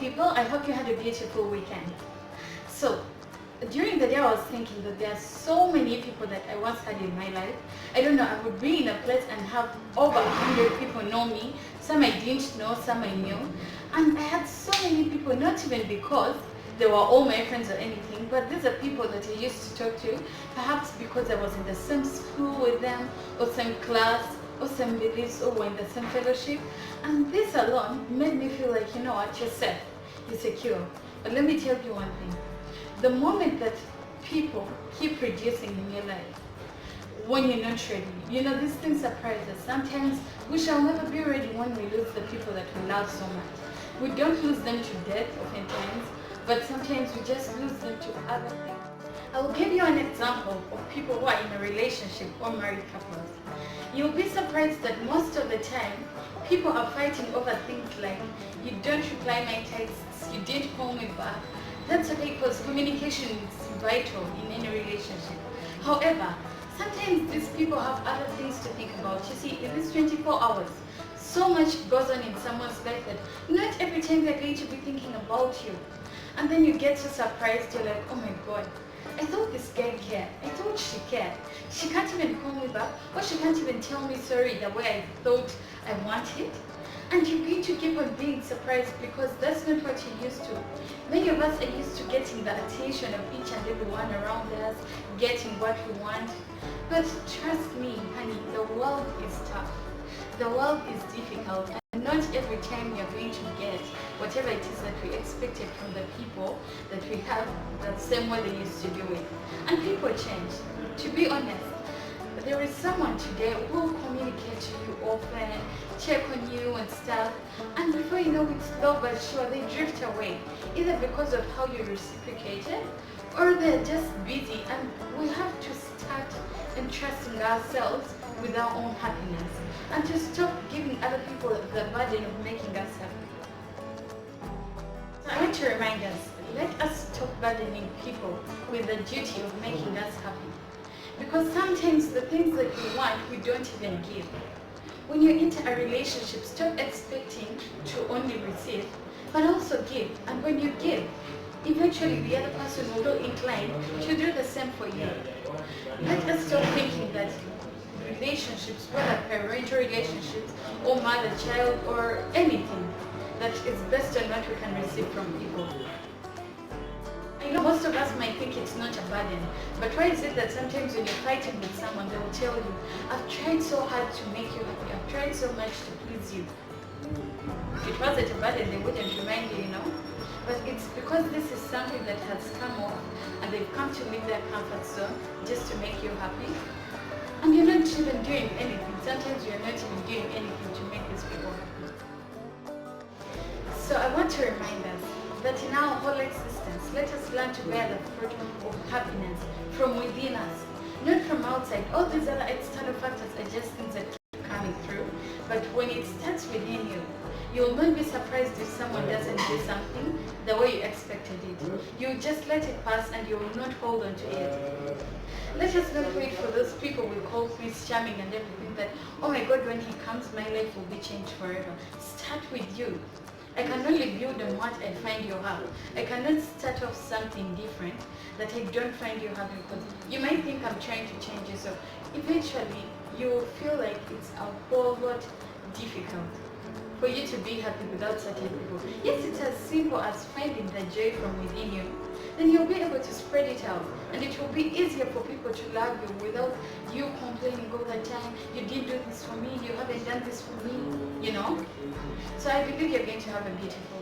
people, I hope you had a beautiful weekend. So, during the day I was thinking that there are so many people that I once had in my life. I don't know, I would be in a place and have over 100 people know me. Some I didn't know, some I knew. And I had so many people, not even because they were all my friends or anything, but these are people that I used to talk to, perhaps because I was in the same school with them, or same class, or same beliefs, or were in the same fellowship. And this alone made me feel like, you know what, you're safe, you're secure. But let me tell you one thing. The moment that people keep reducing in your life, when you're not ready, you know, these things surprise us. Sometimes we shall never be ready when we lose the people that we love so much. We don't lose them to death oftentimes, but sometimes we just lose them to other things. I will give you an example of people who are in a relationship or married couples. You'll be surprised that most of the time, people are fighting over things like, you don't reply my texts, you didn't call me back. That's okay, because communication is vital in any relationship. However, sometimes these people have other things to think about. You see, in these 24 hours, so much goes on in someone's life that not every time they're going to be thinking about you. And then you get so surprised, you're like, oh my God, I thought this guy cared. I thought she cared. She can't even call me back, or she can't even tell me sorry the way I thought I wanted. And you're going to keep on being surprised because that's not what you're used to. Many of us are used to getting the attention of each and everyone around us, getting what we want. But trust me, honey, the world is tough. The world is difficult. And not every time you're going to get whatever it is that we expected from the people that we have the same way they used to do it. And people change. To be honest, there is someone today who will communicate to you often, check on you and stuff, and before you know it, slow but sure, they drift away, either because of how you reciprocated, or they're just busy, and we have to start entrusting ourselves with our own happiness, and to stop giving other people the burden of making us happy. So I want to remind us, let us stop burdening people with the duty of making us happy. Because sometimes the things that we want, we don't even give. When you enter a relationship, stop expecting to only receive, but also give. And when you give, eventually the other person will feel inclined to do the same for you. Let us stop thinking that relationships, whether parental relationships or mother-child or anything, that is based on what we can receive from people. I know most of us might think it's not a burden, but why is it that sometimes when you're fighting with someone, they will tell you, I've tried so hard to make you happy, I've tried so much to please you. If it wasn't a burden, they wouldn't remind you, you know? But it's because this is something that has come off, and they've come to leave their comfort zone just to make you happy. And you're not even doing anything. Sometimes you're not even doing anything to make these people happy. So I want to remind us that in our whole existence, let us learn to bear the fruit of happiness from within us, not from outside. All these other external factors are just things that keep coming through. But when it starts within you, you'll not be surprised if someone doesn't do something the way you expected it. You'll just let it pass and you will not hold on to it. Let us not wait for those people we call Prince Charming and everything that, oh my God, when he comes, my life will be changed forever. Start with you. I can only build on what I find you have. I cannot start off something different that I don't find you happy, because you might think I'm trying to change you. So eventually you will feel like it's a whole lot difficult for you to be happy without certain people. Yes, it's as simple as finding the joy from within you. Then you'll be able to spread it out, and it will be easier for people to love you without you complaining all the time. You didn't do this for me, you haven't done this for me, you know? So I believe you're going to have a beautiful